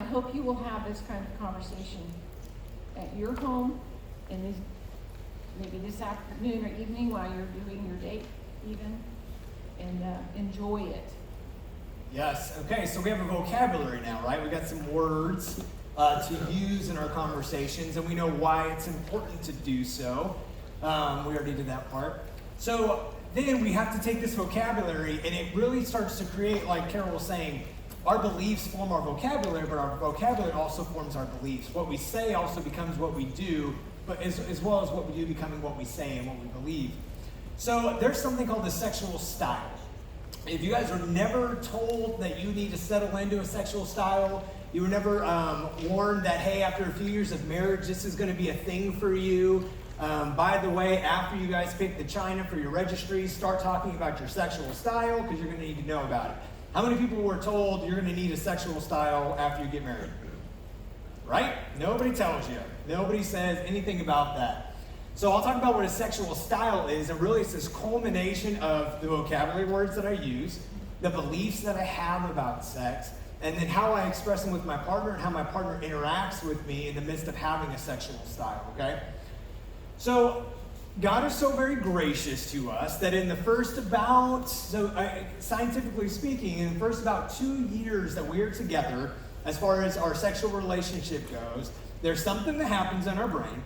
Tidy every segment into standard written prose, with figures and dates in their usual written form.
hope you will have this kind of conversation at your home, and maybe this afternoon or evening while you're doing your date even, and enjoy it. Yes, okay, so we have a vocabulary now, right? We got some words to use in our conversations, and we know why it's important to do so. We already did that part. So then we have to take this vocabulary, and it really starts to create, like Carol was saying, our beliefs form our vocabulary, but our vocabulary also forms our beliefs. What we say also becomes what we do, but as well as what we do becoming what we say and what we believe. So there's something called the sexual style. If you guys are never told that you need to settle into a sexual style, you were never warned that, hey, after a few years of marriage, this is going to be a thing for you. By the way, after you guys pick the china for your registry, start talking about your sexual style because you're going to need to know about it. How many people were told you're going to need a sexual style after you get married? Right? Nobody tells you. Nobody says anything about that. So I'll talk about what a sexual style is, and really it's this culmination of the vocabulary words that I use, the beliefs that I have about sex, and then how I express them with my partner and how my partner interacts with me in the midst of having a sexual style, okay? So God is so very gracious to us that in the first scientifically speaking, in the first about 2 years that we are together, as far as our sexual relationship goes, there's something that happens in our brain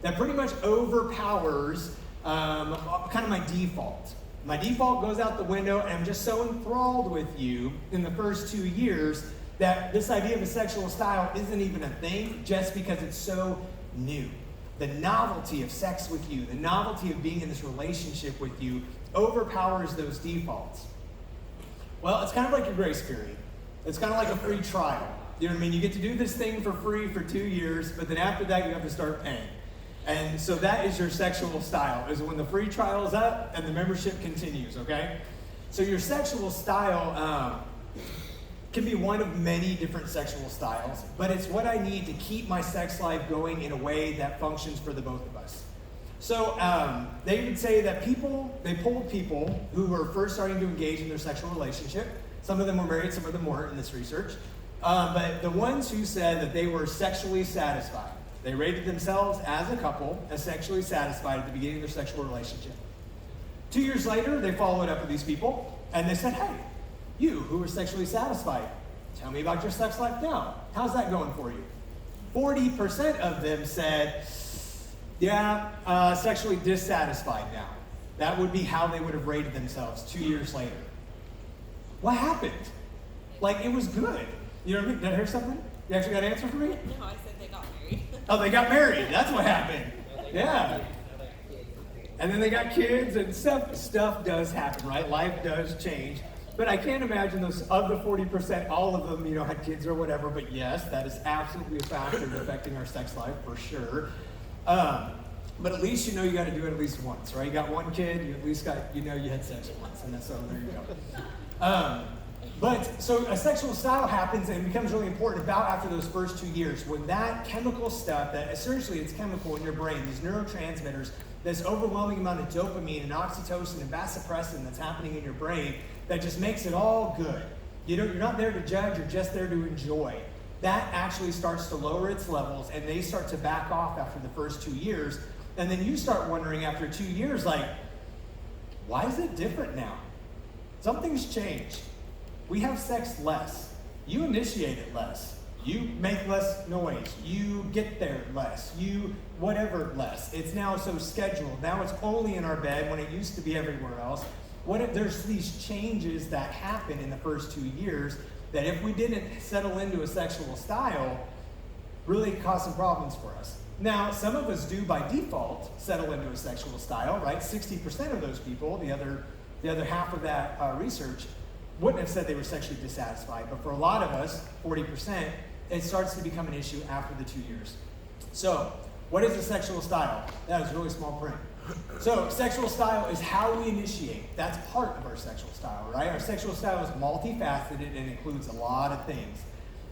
that pretty much overpowers kind of my default. My default goes out the window, and I'm just so enthralled with you in the first 2 years that this idea of a sexual style isn't even a thing just because it's so new. The novelty of sex with you, the novelty of being in this relationship with you overpowers those defaults. Well, it's kind of like your grace period. It's kind of like a free trial. You know what I mean? You get to do this thing for free for 2 years, but then after that you have to start paying. And so that is your sexual style, is when the free trial is up and the membership continues, okay? So your sexual style can be one of many different sexual styles, but it's what I need to keep my sex life going in a way that functions for the both of us. So they would say that they polled people who were first starting to engage in their sexual relationship. Some of them were married, some of them weren't in this research. But the ones who said that they were sexually satisfied, they rated themselves as a couple as sexually satisfied at the beginning of their sexual relationship. 2 years later, they followed up with these people, and they said, hey, you who are sexually satisfied, tell me about your sex life now. How's that going for you? 40% of them said, yeah, sexually dissatisfied now. That would be how they would have rated themselves 2 years later. What happened? Like, it was good. You know what I mean? Did I hear something? You actually got an answer for me? No, I said they got married. Oh, they got married. That's what happened. Yeah. And then they got kids, and stuff does happen, right? Life does change. But I can't imagine those of the 40%, all of them, had kids or whatever. But yes, that is absolutely a factor affecting our sex life for sure. But at least you got to do it at least once, right? You got one kid, you at least got you had sex once, and that's so there you go. But so a sexual style happens and becomes really important about after those first 2 years, when that chemical stuff, that essentially it's chemical in your brain, these neurotransmitters, this overwhelming amount of dopamine and oxytocin and vasopressin that's happening in your brain that just makes it all good. You're not there to judge, you're just there to enjoy. That actually starts to lower its levels, and they start to back off after the first 2 years. And then you start wondering after 2 years, like, why is it different now? Something's changed. We have sex less. You initiate it less. You make less noise. You get there less. You whatever less. It's now so scheduled. Now it's only in our bed when it used to be everywhere else. There's these changes that happen in the first 2 years that if we didn't settle into a sexual style, really cause some problems for us. Now, some of us do by default settle into a sexual style, right? 60% of those people, the other half of that research, wouldn't have said they were sexually dissatisfied. But for a lot of us, 40%, it starts to become an issue after the 2 years. So, what is a sexual style? That is really small print. So, sexual style is how we initiate. That's part of our sexual style, right? Our sexual style is multifaceted and includes a lot of things.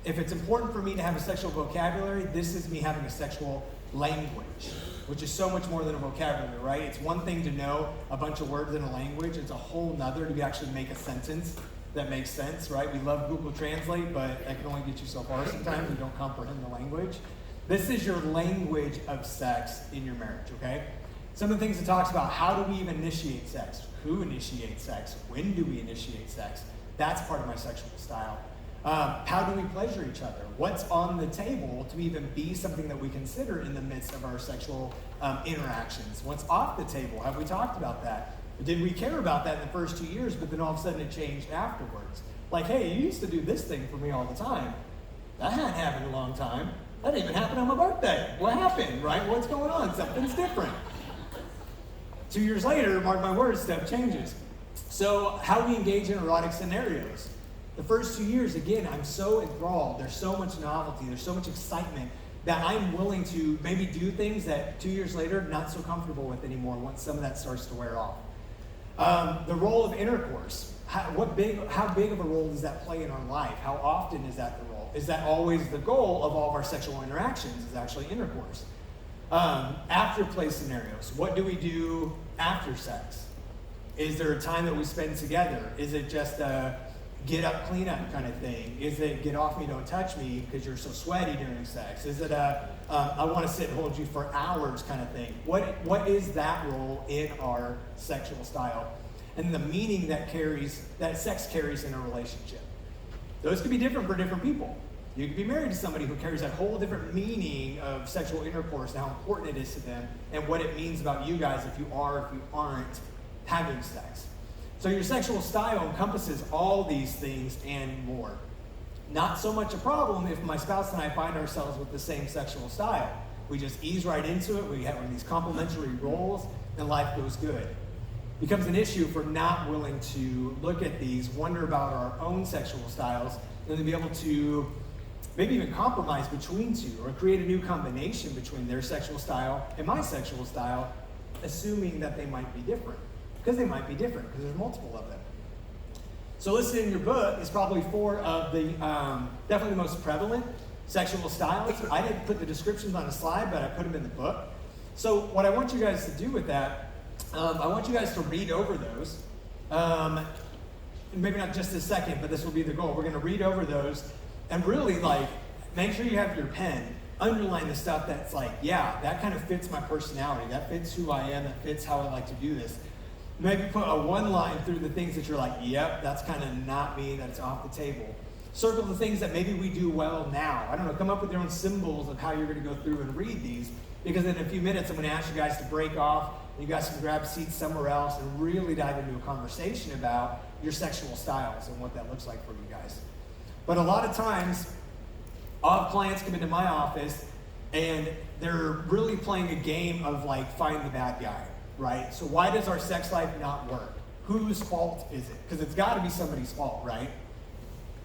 If it's important for me to have a sexual vocabulary, this is me having a sexual language, which is so much more than a vocabulary, right? It's one thing to know a bunch of words in a language. It's a whole nother to actually make a sentence that makes sense, right? We love Google Translate, but that can only get you so far sometimes. You don't comprehend the language. This is your language of sex in your marriage, okay? Some of the things it talks about: how do we even initiate sex? Who initiates sex? When do we initiate sex? That's part of my sexual style. How do we pleasure each other? What's on the table to even be something that we consider in the midst of our sexual interactions? What's off the table? Have we talked about that? Did we care about that in the first 2 years, but then all of a sudden it changed afterwards? Like, hey, you used to do this thing for me all the time. That hadn't happened in a long time. That didn't even happen on my birthday. What happened, right? What's going on? Something's different. 2 years later, mark my words, stuff changes. So how we engage in erotic scenarios. The first 2 years, again, I'm so enthralled. There's so much novelty. There's so much excitement that I'm willing to maybe do things that 2 years later, not so comfortable with anymore once some of that starts to wear off. The role of intercourse. How big of a role does that play in our life? How often is that the role? Is that always the goal of all of our sexual interactions, is actually intercourse? After play scenarios. What do we do after sex? Is there a time that we spend together? Is it just a get up, clean up kind of thing? Is it get off me, don't touch me because you're so sweaty during sex? Is it a I want to sit and hold you for hours kind of thing? What is that role in our sexual style? And the meaning that sex carries in a relationship. Those could be different for different people. You could be married to somebody who carries that whole different meaning of sexual intercourse and how important it is to them and what it means about you guys if you are, if you aren't having sex. So your sexual style encompasses all these things and more. Not so much a problem if my spouse and I find ourselves with the same sexual style. We just ease right into it, we have these complementary roles, and life goes good. Becomes an issue if we're not willing to look at these, wonder about our own sexual styles, and then be able to maybe even compromise between two or create a new combination between their sexual style and my sexual style, assuming that they might be different. Because they might be different, because there's multiple of them. So listed in your book is probably 4 of the definitely the most prevalent sexual styles. I didn't put the descriptions on a slide, but I put them in the book. So what I want you guys to do with that, I want you guys to read over those. Maybe not just a second, but this will be the goal. We're going to read over those and really make sure you have your pen. Underline the stuff that's yeah, that kind of fits my personality. That fits who I am. That fits how I like to do this. Maybe put a 1 line through the things that you're like, yep, that's kind of not me, that's off the table. Circle the things that maybe we do well now. I don't know, come up with your own symbols of how you're going to go through and read these, because in a few minutes I'm going to ask you guys to break off, and you guys can grab seats somewhere else and really dive into a conversation about your sexual styles and what that looks like for you guys. But a lot of times, I'll have clients come into my office and they're really playing a game of find the bad guy. Right? So why does our sex life not work? Whose fault is it? Because it's got to be somebody's fault, right?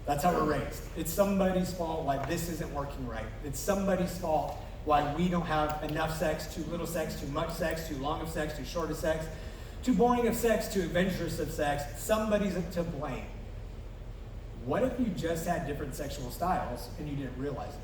That's how we're raised. It's somebody's fault why this isn't working right. It's somebody's fault why we don't have enough sex, too little sex, too much sex, too long of sex, too short of sex, too boring of sex, too adventurous of sex. Somebody's to blame. What if you just had different sexual styles and you didn't realize it?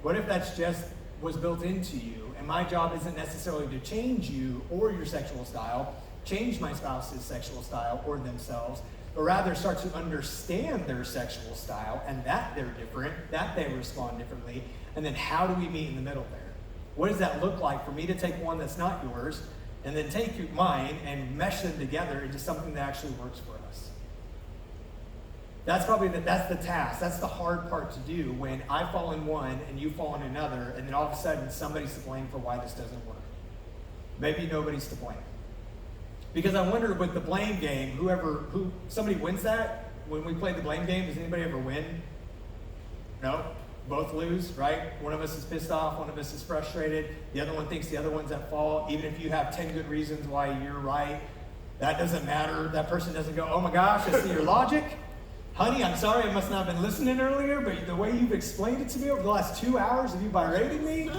What if that's just was built into you, and my job isn't necessarily to change you or your sexual style, change my spouse's sexual style or themselves, but rather start to understand their sexual style and that they're different, that they respond differently, and then how do we meet in the middle there? What does that look like for me to take one that's not yours and then take mine and mesh them together into something that actually works for us? That's that's the task. That's the hard part to do when I fall in one and you fall in another, and then all of a sudden somebody's to blame for why this doesn't work. Maybe nobody's to blame. Because I wonder with the blame game, somebody wins that. When we play the blame game, does anybody ever win? No? Both lose, right? One of us is pissed off, one of us is frustrated, the other one thinks the other one's at fault. Even if you have 10 good reasons why you're right, that doesn't matter. That person doesn't go, oh my gosh, I see your logic. Honey, I'm sorry I must not have been listening earlier, but the way you've explained it to me over the last 2 hours of you berating me,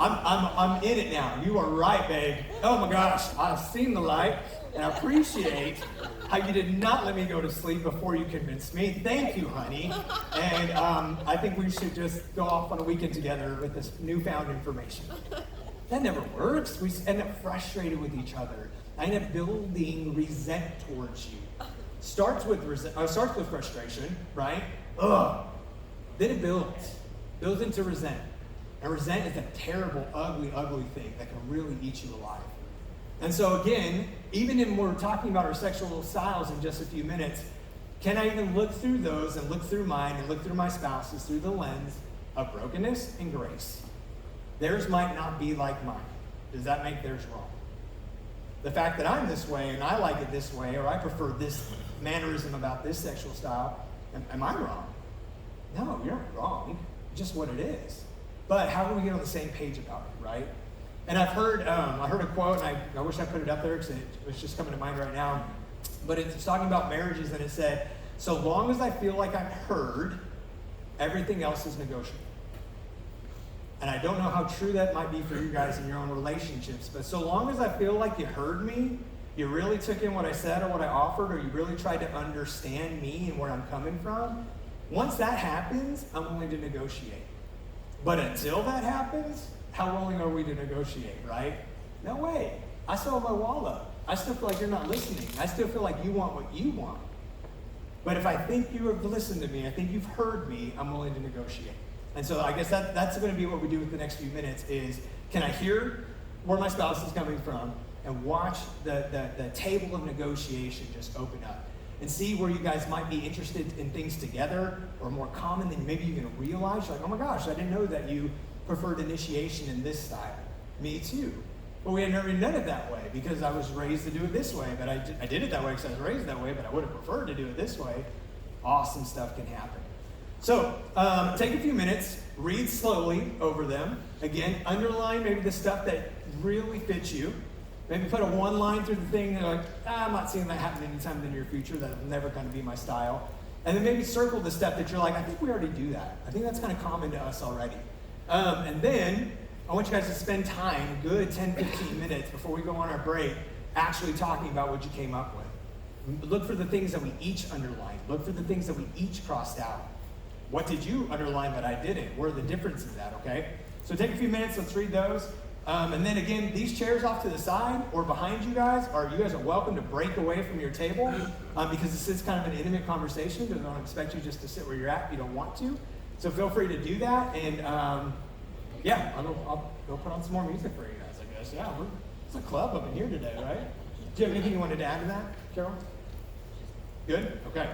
I'm in it now. You are right, babe. Oh my gosh, I've seen the light, and I appreciate how you did not let me go to sleep before you convinced me. Thank you, honey. And I think we should just go off on a weekend together with this newfound information. That never works. We end up frustrated with each other. I end up building resent towards you. starts with frustration, right? Ugh. Then it builds into resent. And resent is a terrible, ugly, ugly thing that can really eat you alive. And so again, even when we're talking about our sexual styles in just a few minutes, can I even look through those and look through mine and look through my spouse's through the lens of brokenness and grace? Theirs might not be like mine. Does that make theirs wrong? The fact that I'm this way and I like it this way, or I prefer this mannerism about this sexual style, am I wrong? No, you're not wrong. It's just what it is. But how do we get on the same page about it, right? And I heard a quote, and I wish I put it up there because it was just coming to mind right now. But it's talking about marriages, and it said, so long as I feel like I'm heard, everything else is negotiable. And I don't know how true that might be for you guys in your own relationships, but so long as I feel like you heard me, you really took in what I said or what I offered, or you really tried to understand me and where I'm coming from, once that happens, I'm willing to negotiate. But until that happens, how willing are we to negotiate, right? No way. I still have my wall up. I still feel like you're not listening. I still feel like you want what you want. But if I think you have listened to me, I think you've heard me, I'm willing to negotiate. And so I guess that's going to be what we do with the next few minutes is, can I hear where my spouse is coming from and watch the table of negotiation just open up and see where you guys might be interested in things together or more common than maybe you can realize. You're like, oh my gosh, I didn't know that you preferred initiation in this style. Me too. But we had never done it that way because I was raised to do it this way. But I did it that way because I was raised that way, but I would have preferred to do it this way. Awesome stuff can happen. So take a few minutes, read slowly over them. Again, underline maybe the stuff that really fits you. Maybe put a one line through the thing and you're like, I'm not seeing that happen anytime in the near future. That's never going to be my style. And then maybe circle the stuff that you're like, I think we already do that. I think that's kind of common to us already. And then I want you guys to spend time, a good 10, 15 minutes before we go on our break, actually talking about what you came up with. Look for the things that we each underlined. Look for the things that we each crossed out. What did you underline that I didn't? Where are the differences at, okay? So take a few minutes, let's read those. And then again, these chairs off to the side or behind you guys are welcome to break away from your table because this is kind of an intimate conversation because I don't expect you just to sit where you're at if you don't want to. So feel free to do that, and I'll go put on some more music for you guys, I guess. Yeah, it's a club up in here today, right? Do you have anything you wanted to add to that, Carol? Good? Okay.